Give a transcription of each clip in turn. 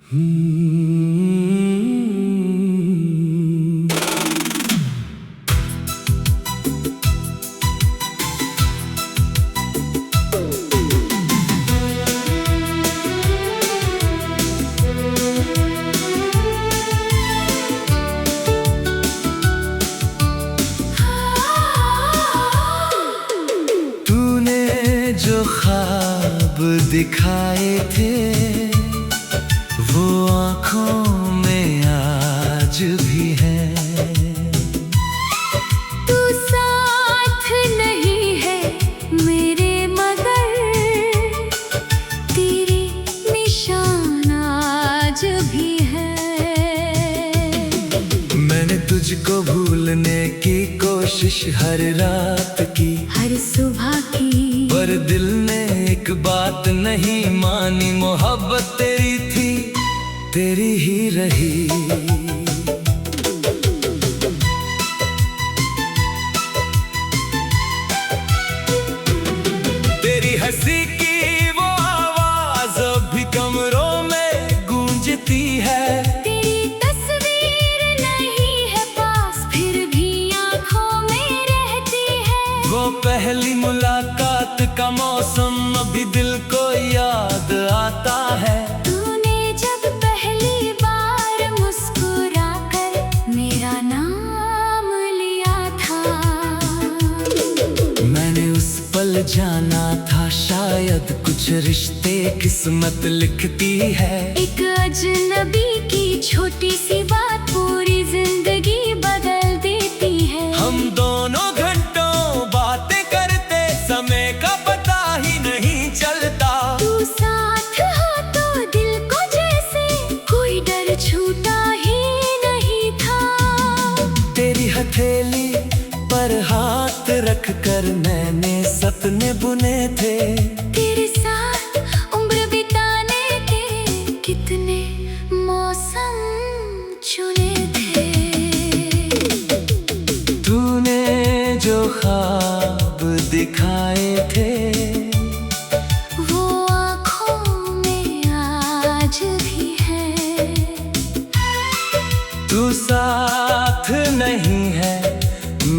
तूने जो ख्वाब दिखाए थे वो आँखों में आज भी है। तू साथ नहीं है मेरे मगर तेरे निशान आज भी है। मैंने तुझको भूलने की कोशिश हर रात की, हर सुबह की, पर दिल ने एक बात नहीं मानी। मोहब्बत तेरी थी, तेरी ही रही। तेरी हंसी की वो आवाज अभी कमरों में गूंजती है। तेरी तस्वीर नहीं है पास फिर भी आँखों में रहती है। वो पहली मुलाकात का मौसम अभी दिल को याद आता है। तूने जब पहली बार मुस्कुरा कर मेरा नाम लिया था, मैंने उस पल जाना था शायद कुछ रिश्ते किस्मत लिखती है। एक अजनबी की छोटी सी बात पूरी जिंदगी बदल देती है। हम दोनों घंटों बातें करते, समय का पता ही नहीं चलता। तू साथ हो तो दिल को जैसे कोई डर छूटा ही नहीं था। तेरी हथेली पर हाथ रख कर मैंने सपने बुने थे। तेरे साथ उम्र बिताने के कितने मौसम चुने थे। तूने जो ख्वाब दिखाए थे वो आँखों में आज भी है। तू साथ नहीं है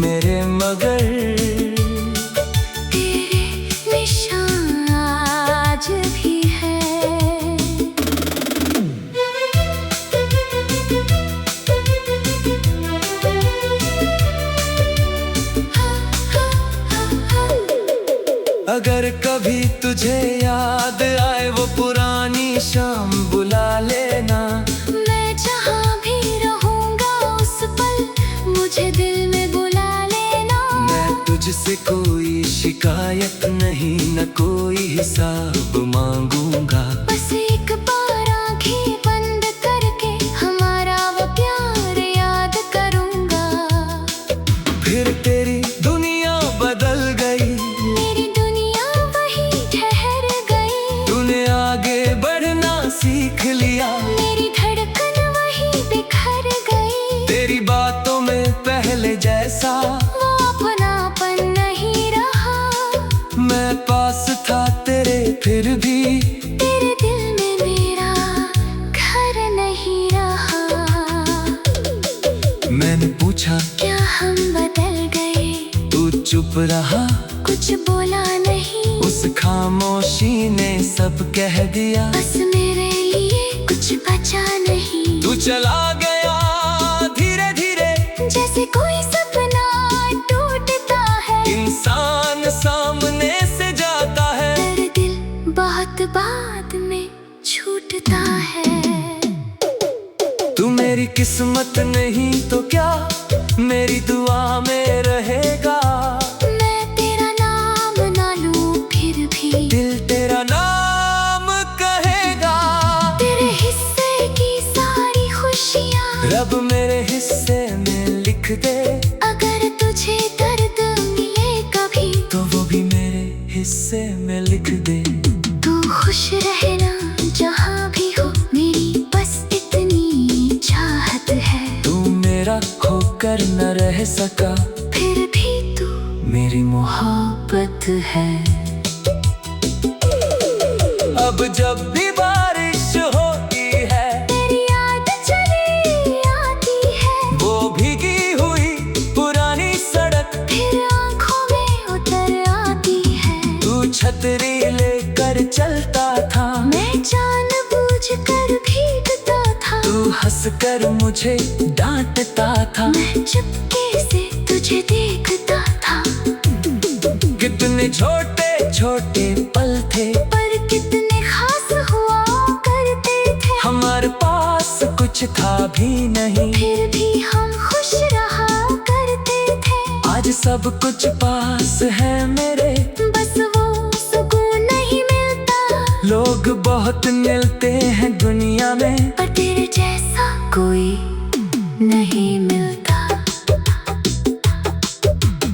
मेरे मगर तेरे निशान आज भी है। अगर कभी तुझे याद आए वो पुरानी शाम बुला लेना। मैं जहाँ भी रहूँगा उस पल मुझे दिल में बुला लेना। मैं तुझसे कोई शिकायत नहीं, न कोई हिसाब मांगूंगा। बस एक बार आँखें बंद करके हमारा वो प्यार याद करूँगा। फिर तेरी दुनिया बदल गई, मेरी दुनिया वही ठहर गई। तूने आगे बढ़ना सीख लिया, मेरी धड़कन वही बिखर गई। तेरी बातों में पहले जैसा वो अपनापन नहीं रहा। मैं पास था तेरे फिर भी तेरे दिल में मेरा घर नहीं रहा। मैंने पूछा क्या हम बदल गए? तू चुप रहा, कुछ बोला नहीं। उस खामोशी ने सब कह दिया। बस मेरे लिए कुछ बचा नहीं। तू चला गया धीरे धीरे, जैसे कोई सपना टूटता है। इंसान सामने से जाता है, पर दिल बहुत बाद में छूटता है। तू मेरी किस्मत नहीं तो क्या मेरी दुआ में रहेगा। मैं तेरा नाम ना लूं फिर भी दिल तेरा नाम कहेगा। तेरे हिस्से की सारी खुशियाँ रब मेरे हिस्से में लिख दे। अगर तुझे दर्द मिले कभी तो वो भी मेरे हिस्से में लिख दे। तू खुश रहना जहाँ भी हो, मेरी बस इतनी चाहत है। तू मेरा खोकर न रह सका, फिर भी तू मेरी मोहब्बत है। अब जब भी बारिश होती है हंसकर मुझे डांटता था। मैं चुपके से तुझे देखता था। कितने छोटे छोटे पल थे, पर कितने खास हुआ करते थे। हमारे पास कुछ था भी नहीं, फिर भी हम खुश रहा करते थे। आज सब कुछ पास है मेरे, बस वो सुकून नहीं मिलता। लोग बहुत मिलते हैं दुनिया में, पर तेरे जैसा कोई नहीं मिलता।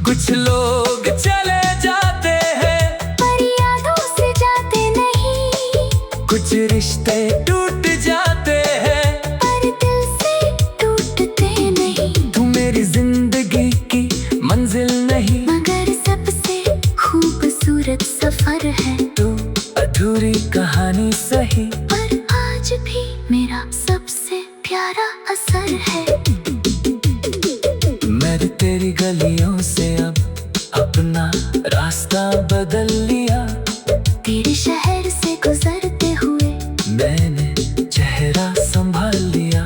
कुछ लोग चले जाते हैं, पर यादों से जाते नहीं। कुछ रिश्ते टूट जाते हैं, पर दिल से टूटते नहीं। तू मेरी जिंदगी की मंजिल नहीं, मगर सबसे खूबसूरत सफर है। तू अधूरी कहानी सही, पर आज भी मेरा सबसे प्यारा असर है। मैंने तेरी गलियों से अब अपना रास्ता बदल लिया। तेरे शहर से गुजरते हुए मैंने चेहरा संभाल लिया।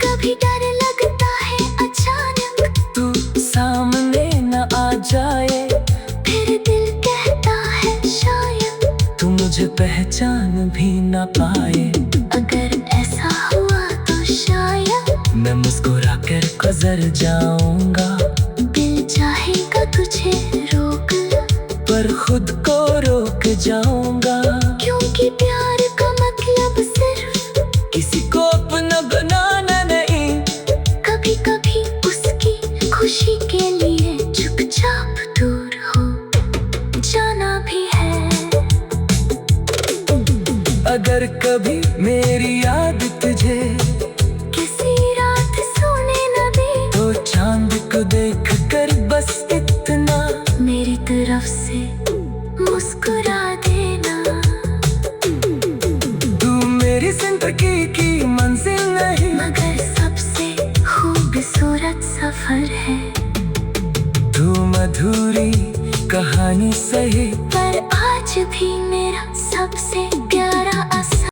कभी डर लगता है अचानक, तू सामने न आ जाए, फिर दिल कहता है शायद तू मुझे पहचान भी न पाए। अगर ऐसा हुआ तो शायद मैं मुस्कुरा कर गुजर जाऊंगा, दिल चाहेगा तुझे रोक लो। पर खुद को रोक जाऊंगा। क्योंकि प्यार का मतलब सिर्फ किसी को अपना बनाना नहीं, कभी कभी उसकी खुशी के लिए चुपचाप दूर हो जाना भी है। अगर कभी मेरी याद तुझे किसी रात सोने न दे, तो चांद को देख कर बस इतना मेरी तरफ से मुस्कुरा देना। तू मेरी जिंदगी की मंजिल नहीं, मगर सबसे खूबसूरत सफर है। तू मधुरी कहानी सही, पर आज भी मेरा सबसे प्यारा असर।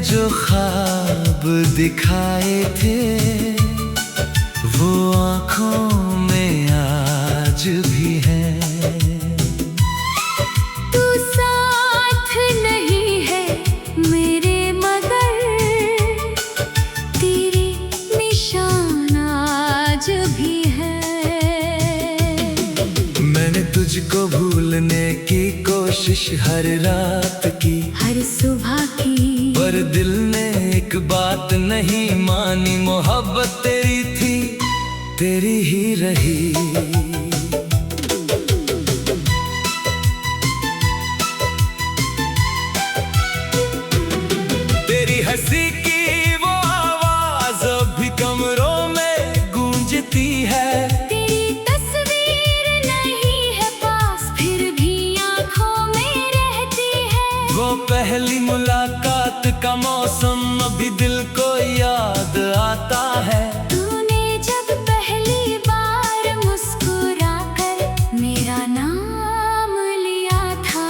जो ख्वाब दिखाए थे वो आँखों में आज भी है। तू साथ नहीं है मेरे मगर तेरे निशान आज भी है। मैंने तुझको भूलने की कोशिश हर रात की, हर सुबह की, पर दिल ने एक बात नहीं मानी। मोहब्बत तेरी थी, तेरी ही रही। तेरी हंसी की वो आवाज अभी कमरों में गूंजती है। तेरी तस्वीर नहीं है पास फिर भी आँखों में रहती है। वो पहली मुलाकात का मौसम अभी दिल को याद आता है। तूने जब पहली बार मुस्कुरा कर मेरा नाम लिया था,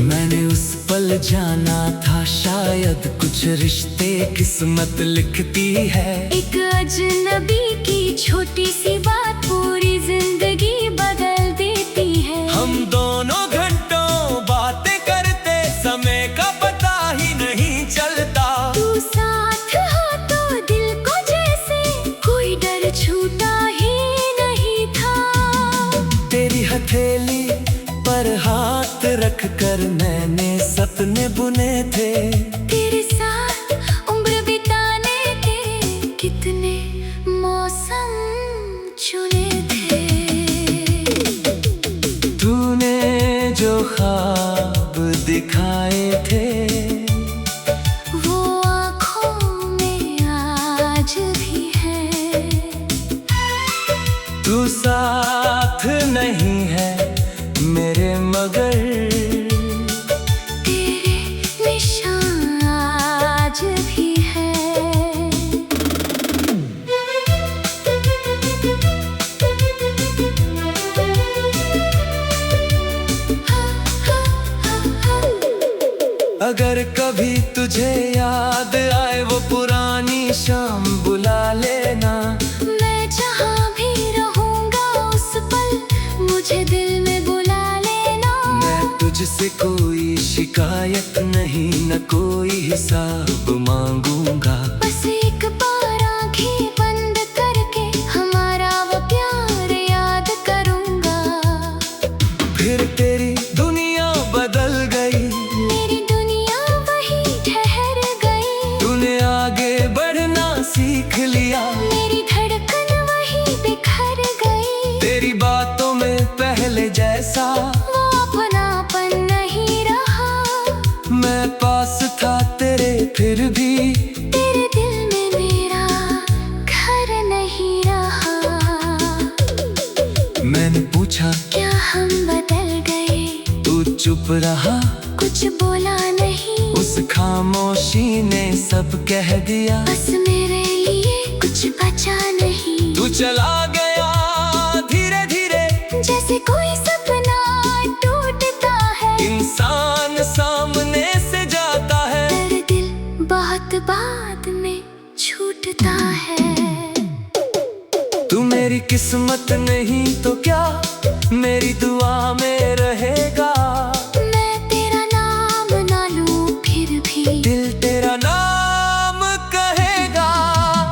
मैंने उस पल जाना था शायद कुछ रिश्ते किस्मत लिखती है। एक अजनबी की छोटी सी बात पूरी जिंदगी बदल देती है। हम दोनों घंटों बातें करते, समय का पता ही नहीं चलता। तू साथ हो तो दिल को जैसे कोई डर छूटा ही नहीं था। तेरी हथेली पर हाथ रख कर मैंने सपने बुने थे। तेरे साथ उम्र बिताने के कितने मौसम अगर कभी तुझे याद आए वो पुरानी शाम बुला लेना। मैं जहाँ भी रहूँगा उस पल मुझे दिल में बुला लेना। मैं तुझसे कोई शिकायत नहीं, न कोई हिसाब मांगूंगा। बस एक बार आँखें बंद करके हमारा वो प्यार याद करूँगा। फिर तेरी दुनिया बदल गई, मेरी दुनिया वही ठहर गई। तूने आगे बढ़ना सीख लिया, मेरी धड़कन वही बिखर गई। तेरी बातों में पहले जैसा वो अपनापन नहीं रहा। मैं पास था तेरे फिर भी तेरे दिल में मेरा घर नहीं रहा। मैंने पूछा क्या हम बदल गए? तू चुप रहा, कुछ बोला नहीं। उस खामोशी ने सब कह दिया। बस मेरे लिए कुछ बचा नहीं। तू चला गया धीरे धीरे, जैसे कोई सपना टूटता है। इंसान सामने से जाता है, पर दिल बहुत बाद में छूटता है। तू मेरी किस्मत नहीं तो क्या मेरी दुआ में रहेगा। मैं तेरा नाम ना लूं फिर भी दिल तेरा नाम कहेगा।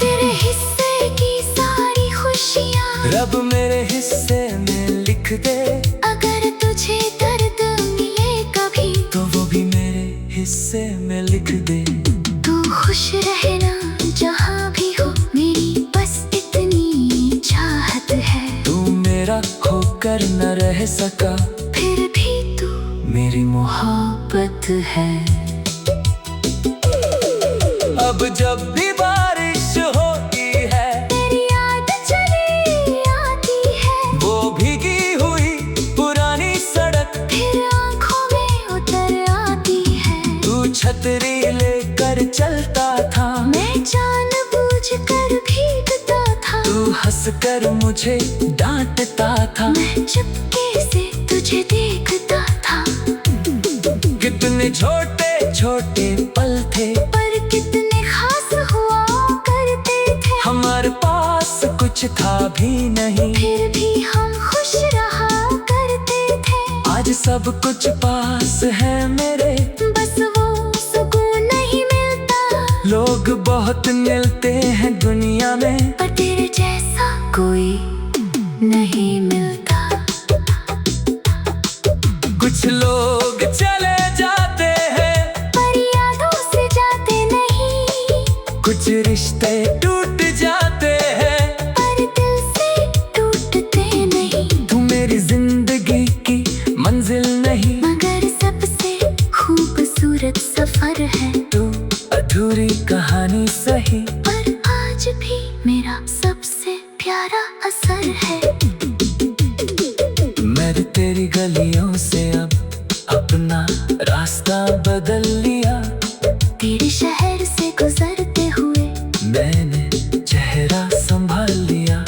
तेरे हिस्से की सारी खुशियाँ रब मेरे हिस्से में लिख दे, अगर तुझे दर्द मिले कभी तो वो भी मेरे हिस्से में लिख दे। तू खुश रहना जहाँ भी हो, मेरी बस इतनी चाहत है। तू मेरा खोकर न रह सका, फिर भी तू मेरी मोहब्बत है। अब जब भी बारिश होती है, तेरी याद चली आती है। वो भीगी हुई पुरानी सड़क, फिर आँखों में उतर आती है। तू छतरी लेकर चलता था, मैं जानबूझकर भीगता था। तू हंसकर मुझे डांटता था। मैं चुपके से तुझे देखता था। कितने छोटे छोटे पल थे, पर कितने खास हुआ करते थे। हमारे पास कुछ था भी नहीं, फिर भी हम खुश रहा करते थे। आज सब कुछ पास है मेरे, बस वो सुकून नहीं मिलता। लोग बहुत मिलते हैं दुनिया में, पर तेरे जैसा कोई नहीं मिलता। कुछ लोग चले जाते हैं, पर यादों से जाते नहीं। कुछ रिश्ते टूट जाते हैं, पर दिल से टूटते नहीं। तू मेरी जिंदगी की मंजिल नहीं, मगर सबसे खूबसूरत सफर है। तू अधूरी कहानी सही, पर आज भी मेरा सबसे प्यारा असर है। मैंने तेरी गलियों से अब अपना रास्ता बदल लिया। तेरे शहर से गुजरते हुए मैंने चेहरा संभाल लिया।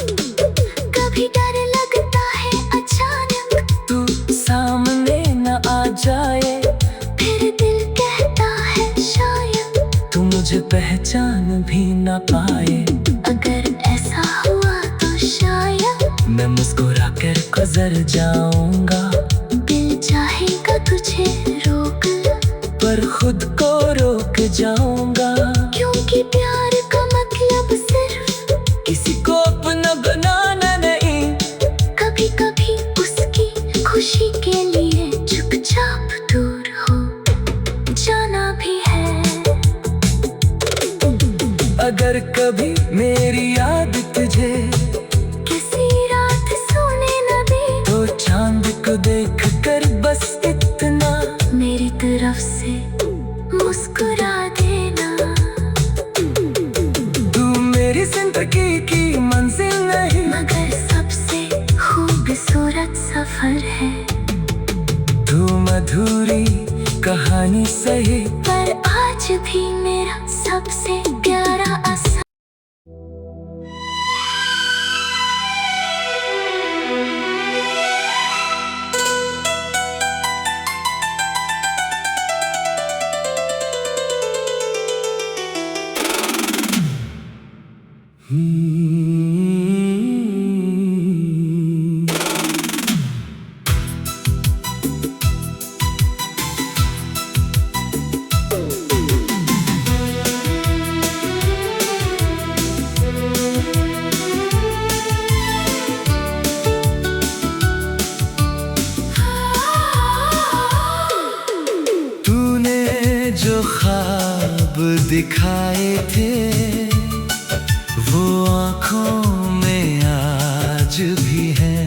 कभी डर लगता है अचानक तू सामने न आ जाए, फिर दिल कहता है शायद तू मुझे पहचान भी न पाए। अगर ऐसा हुआ तो शायद मैं मुस्कुरा कर गुजर जाऊंगा, दिल चाहेगा तुझे रोक लूं। पर खुद को रोक जाऊंगा। क्योंकि प्यार का मतलब सिर्फ किसी को अपना बनाना नहीं, कभी कभी उसकी खुशी के लिए चुपचाप दूर हो जाना भी है। अगर कभी मेरी याद तुझे किसी रात सोने न दे, तो चांद को देख कर बस इतना मेरी तरफ से मुस्कुरा देना। तू मेरी जिंदगी की मंजिल नहीं, मगर सबसे खूबसूरत सफर है। तू मधुरी कहानी सही, पर आज भी मेरा सबसे प्यारा असर। तूने जो ख्वाब दिखाए थे वो आँखों में आज भी है।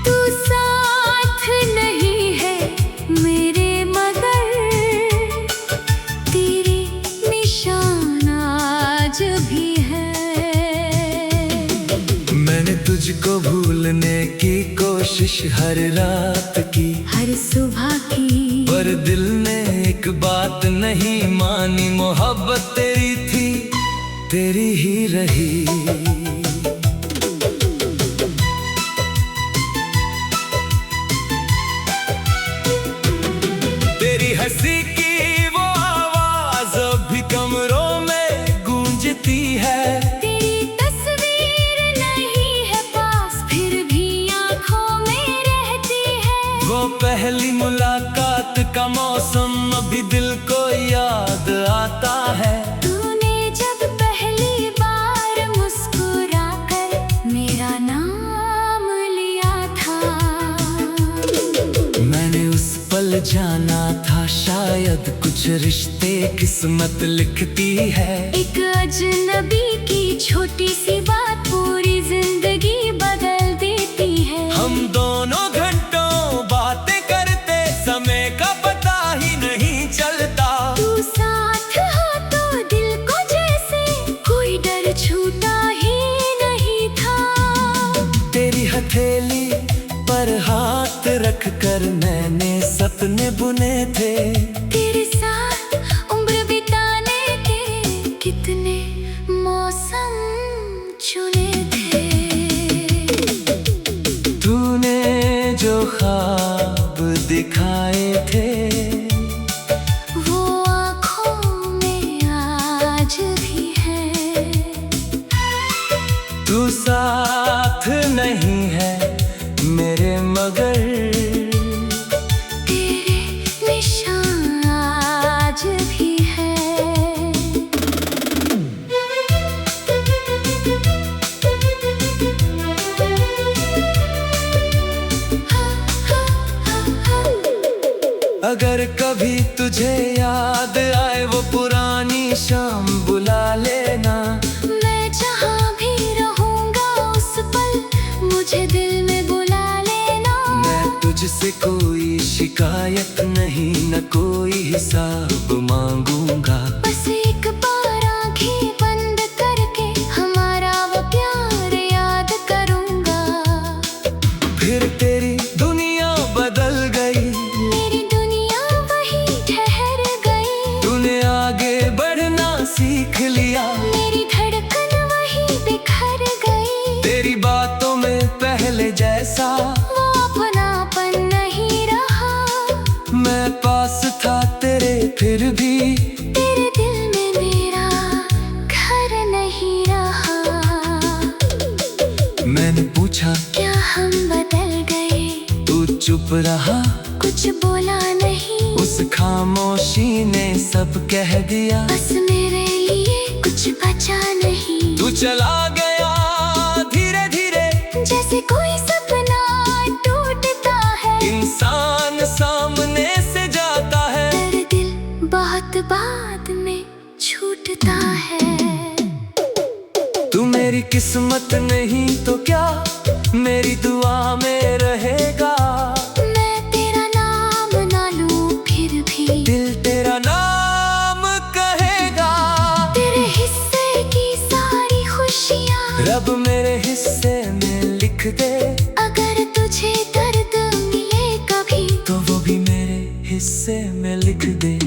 तू साथ नहीं है मेरे मगर तेरे निशान आज भी है। मैंने तुझको भूलने की कोशिश हर रात की, हर सुबह की, पर दिल ने एक बात नहीं मानी। मोहब्बत तेरी थी, तेरी ही रही। तेरी हंसी की वो आवाज अभी कमरों में गूंजती है। तेरी तस्वीर नहीं है पास फिर भी आँखों में रहती है। वो पहली मुलाकात का मौसम अभी दिल को याद आता है। तूने जब पहली बार मुस्कुराकर मेरा नाम लिया था, मैंने उस पल जाना था शायद कुछ रिश्ते किस्मत लिखती है। एक अजनबी की छोटी सी बात पूरी जिंदगी बदल देती है। हम दोनों घंटों बातें करते, समय का पता ही नहीं चलता। तू साथ हो तो दिल को जैसे कोई डर छूटा ही नहीं था। तेरी हथेली पर हाथ रख कर मैंने सपने बुने थे। तेरे साथ उम्र बिताने के कितने मौसम चुने थे। तूने जो ख्वाब दिखाए थे वो आँखों में आज भी है। तू साथ नहीं है मेरे मगर तेरे निशान आज भी है। अगर कभी तुझे याद आए वो पुरानी शाम बुला लेना। मैं जहाँ भी रहूँगा उस पल मुझे दिल में बुला लेना। मैं तुझसे कोई शिकायत नहीं, न कोई हिसाब मांगूंगा। बस एक बार आँखें बंद करके हमारा वो प्यार याद करूँगा। फिर तेरी दुनिया बदल गई, मेरी दुनिया वही ठहर गई। तूने आगे बढ़ना सीख लिया, मेरी धड़कन वही बिखर गई। तेरी बातों में पहले जैसा वो अपनापन नहीं रहा। मैं पास था तेरे फिर भी तेरे दिल में मेरा घर नहीं रहा। मैंने पूछा क्या हम बदल गए? तू चुप रहा, कुछ बोला नहीं। उस खामोशी ने सब कह दिया। बस मेरे लिए कुछ बचा नहीं। तू चला गया धीरे धीरे, जैसे कोई सपना टूटता है। इंसान सामने से जाता है, तेरे दिल बहुत बाद में छूटता है। तू मेरी किस्मत नहीं तो क्या मेरी दुआ में रहेगा। मैं तेरा नाम ना लूं फिर भी दिल तेरा नाम कहेगा। तेरे हिस्से की सारी खुशियाँ रब मेरे हिस्से में लिख दे। अगर तुझे दर्द मिले कभी तो वो भी मेरे हिस्से में लिख दे।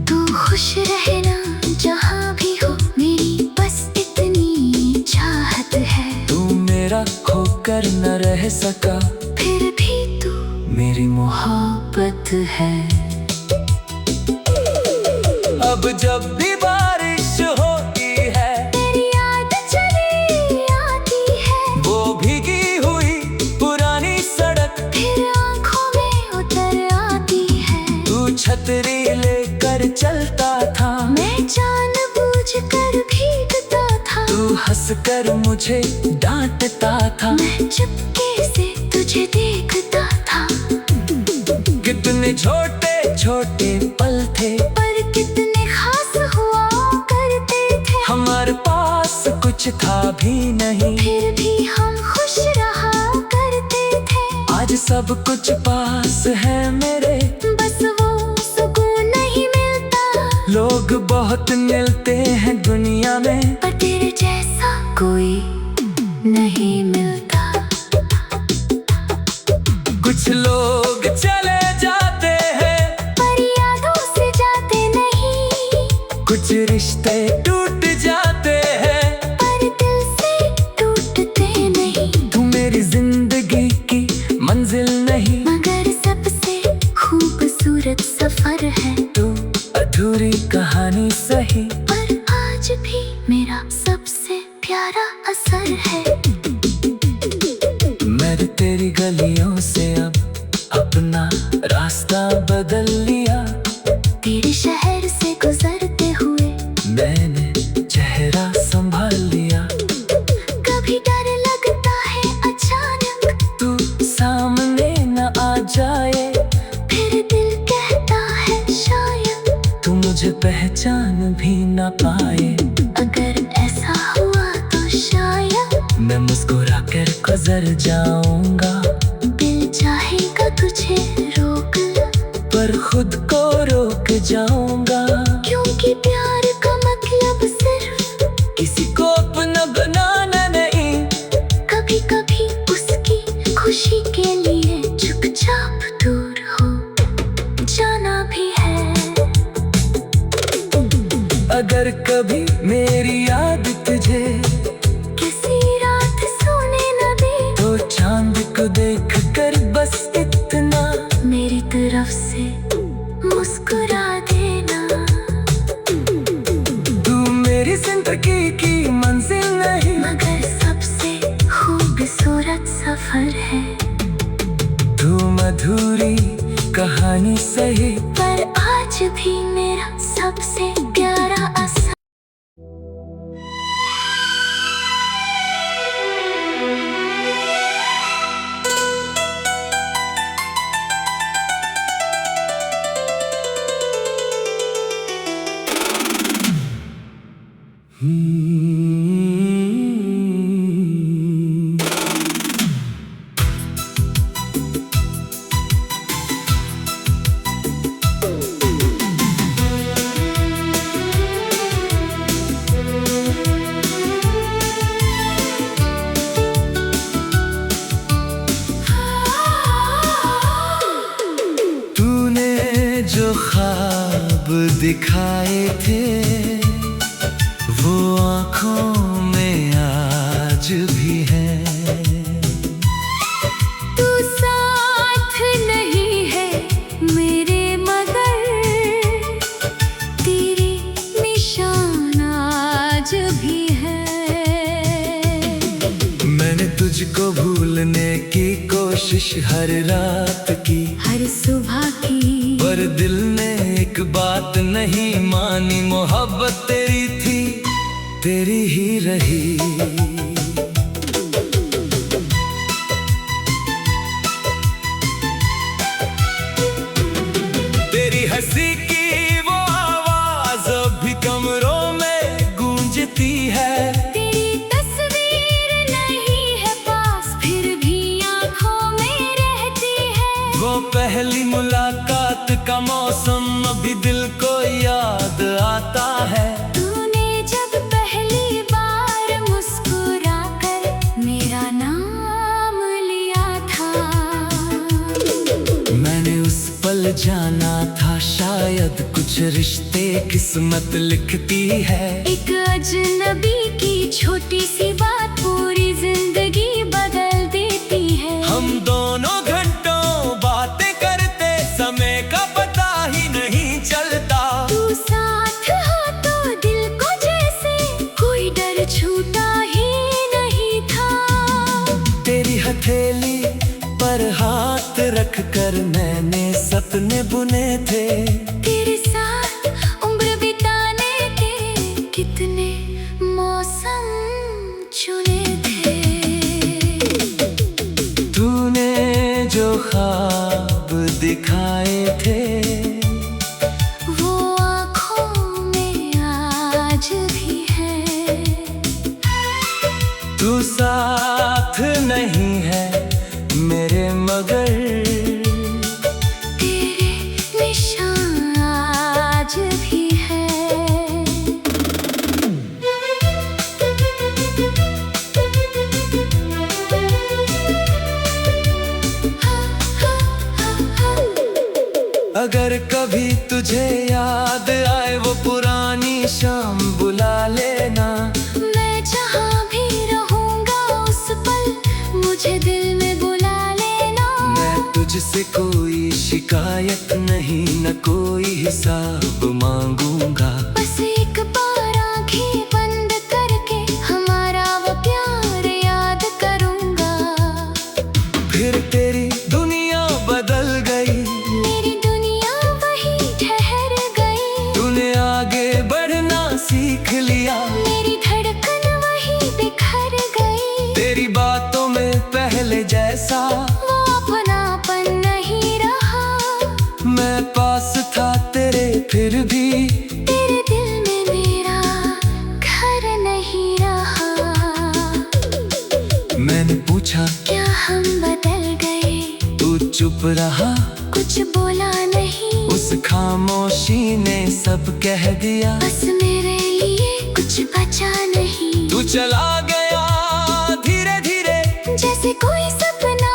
तू खुश रहना जहाँ भी हो, मेरी बस इतनी चाहत है। तू मेरा खोकर न रह सका, फिर भी तू मेरी मोहब्बत है। अब जब भी बारिश होती है हंसकर मुझे डांटता था, मैं चुपके से तुझे देखता था। कितने छोटे छोटे पल थे, पर कितने खास हुआ करते थे। हमारे पास कुछ था भी नहीं, फिर भी हम खुश रहा करते थे। आज सब कुछ पास है मेरे, बस वो सुकून नहीं मिलता। लोग बहुत मिलते हैं दुनिया में, पर तेरे जैसा कोई नहीं मिलता। कुछ लोग चले जाते हैं, पर यादों से जाते नहीं। कुछ रिश्ते टूट जाते हैं, पर दिल से टूटते नहीं। तू मेरी जिंदगी की मंजिल नहीं, मगर सबसे खूबसूरत सफर है। तू अधूरी कहानी सही, पर आज भी मेरा सबसे प्यारा असर है। मैंने तेरी गलियों से अब अपना रास्ता बदल लिया। तेरे शहर से गुजरते हुए मैंने चेहरा संभाल लिया। कभी डर लगता है अचानक, तू सामने न आ जाए, फिर दिल कहता है शायद तू मुझे पहचान भी न पाए। अगर ऐसा हुआ तो शायद मैं मुस्कुरा कर गुजर जाऊंगा, दिल चाहेगा तुझे रोक लो। पर खुद को रोक जाऊंगा। क्योंकि प्यार का मतलब सिर्फ किसी को अपना बनाना नहीं, कभी कभी उसकी खुशी के लिए चुपचाप दूर हो जाना भी है। अगर कभी मेरी याद तुझे किसी रात सोने न दे, तो चांद को देख कर बस इतना मेरी तरफ से मुस्कुरा देना। तू मेरी जिंदगी की मंजिल नहीं, मगर सबसे खूबसूरत सफर है। तू मधुरी कहानी सही, पर आज भी मेरा सबसे प्यारा असर। जो ख्वाब दिखाए थे वो आँखों में आज भी है। तू साथ नहीं है मेरे मगर तेरे निशान आज भी है। मैंने तुझको भूलने की कोशिश हर रात की, हर सुबह की, पर दिल ने एक बात नहीं मानी। मोहब्बत तेरी थी, तेरी ही रही। तेरी हंसी की वो आवाज अभी कमरों में गूंजती है। तेरी तस्वीर नहीं है पास फिर भी आँखों में रहती है। वो पहली मुलाकात का मौसम अभी दिल को याद आता है। तूने जब पहली बार मुस्कुरा कर मेरा नाम लिया था, मैंने उस पल जाना था शायद कुछ रिश्ते किस्मत लिखती है। एक अजनबी की छोटी सी बात पूरी जिंदगी बदल देती है। हम दोनों घंटों बातें करते, समय का पता ही नहीं चलता। तू साथ हो तो दिल को जैसे कोई डर छूटा ही नहीं था। तेरी हथेली पर हाथ रख कर मैंने सपने बुने थे। तेरे साथ उम्र बिताने के कितने मौसम ख्वाब दिखाए थे, वो आँखों में आज भी है। तू साथ नहीं है मेरे मगर तेरे निशान आज भी है। अगर कभी तुझे याद आए वो पुरानी शाम बुला लेना। मैं जहाँ भी रहूँगा उस पल मुझे दिल में बुला लेना। मैं तुझसे कोई शिकायत नहीं, न कोई हिसाब मांगूंगा। बस एक बार आँखें बंद करके हमारा वो प्यार याद करूँगा। फिर तेरी दुनिया बदल गई, मेरी दुनिया वही ठहर गई। तूने आगे बढ़ना सीख लिया, मेरी धड़कन वही बिखर गई। तेरी बातों में पहले जैसा वो अपनापन नहीं रहा। मैं पास था तेरे फिर भी तेरे दिल में मेरा घर नहीं रहा। मैंने पूछा क्या हम बदल गए? तू चुप रहा, कुछ बोला नहीं। उस खामोशी ने सब कह दिया। बस मेरे लिए कुछ बचा नहीं। तू चला गया धीरे धीरे, जैसे कोई सपना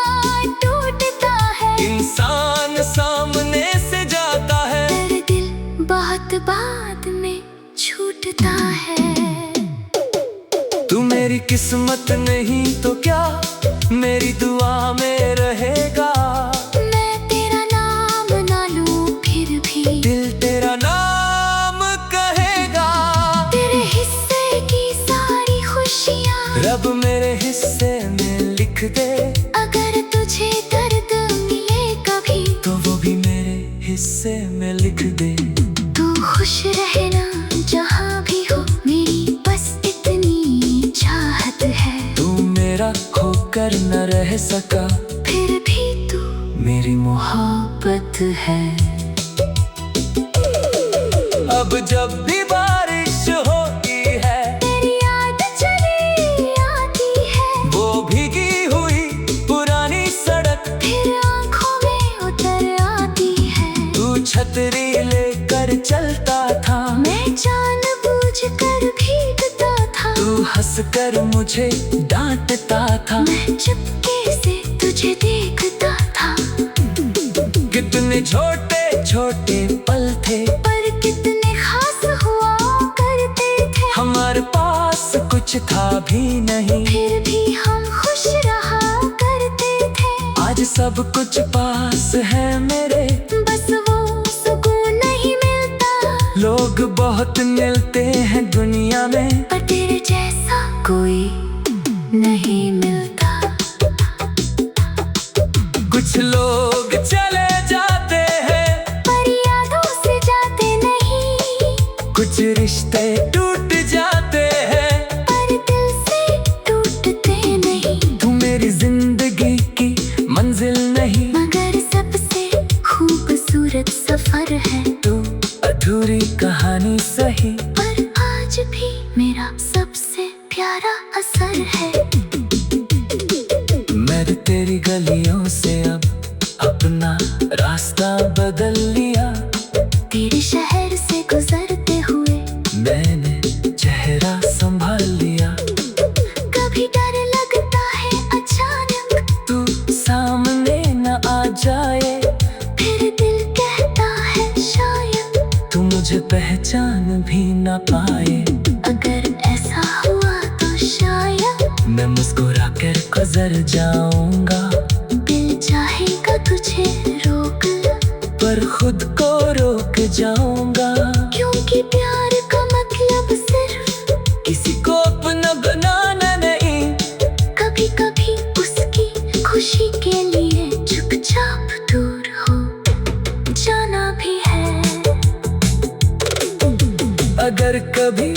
टूटता है। इंसान सामने से जाता है, पर दिल बहुत बाद में छूटता है। तू मेरी किस्मत नहीं तो क्या मेरी दुआ में रहेगा। मैं तेरा नाम ना लूं फिर भी दिल तेरा नाम कहेगा। तेरे हिस्से की सारी खुशियाँ रब मेरे हिस्से में लिख दे, अगर तुझे दर्द मिले कभी तो वो भी मेरे हिस्से में लिख दे। तू खुश रहना जहाँ भी हो, मेरी बस इतनी चाहत है। तू मेरा खोकर न रह सका, फिर भी तू मेरी मोहब्बत है। अब जब भी बारिश होती है, तेरी याद चली आती है। वो भीगी हुई पुरानी सड़क, फिर आँखों में उतर आती है। तू छतरी लेकर चलता था, मैं जानबूझकर भीगता था। तू हंसकर मुझे डांटता था। मैं चुपके से तुझे देखता था। कितने छोटे छोटे पल थे, पर कितने खास हुआ करते थे। हमारे पास कुछ था भी नहीं, फिर भी हम खुश रहा करते थे। आज सब कुछ पास है मेरे, बस वो सुकून नहीं मिलता। लोग बहुत मिलते हैं दुनिया में, पर तेरे जैसा कोई नहीं मिलता। कुछ लोग चले जाते हैं, पर यादों से जाते नहीं। कुछ रिश्ते टूट जाते हैं, पर दिल से टूटते नहीं। तू मेरी जिंदगी की मंजिल नहीं, मगर सबसे खूबसूरत सफर है। तू अधूरी कहानी सही, पर आज भी मेरा सबसे प्यारा असर है। मैंने तेरी गलियों से अब अपना रास्ता बदल लिया। तेरे शहर से गुजरते हुए मैंने चेहरा संभाल लिया। कभी डर लगता है अचानक तू सामने न आ जाए, फिर दिल कहता है शायद तू मुझे पहचान भी न पाए। अगर ऐसा हुआ तो शायद मैं मुस्कुरा कर गुजर जाऊंगा, दिल चाहेगा तुझे रोक ला। पर खुद को रोक जाऊंगा। क्योंकि प्यार का मतलब सिर्फ किसी को अपना बनाना नहीं, कभी कभी उसकी खुशी के लिए चुपचाप दूर हो जाना भी है। अगर कभी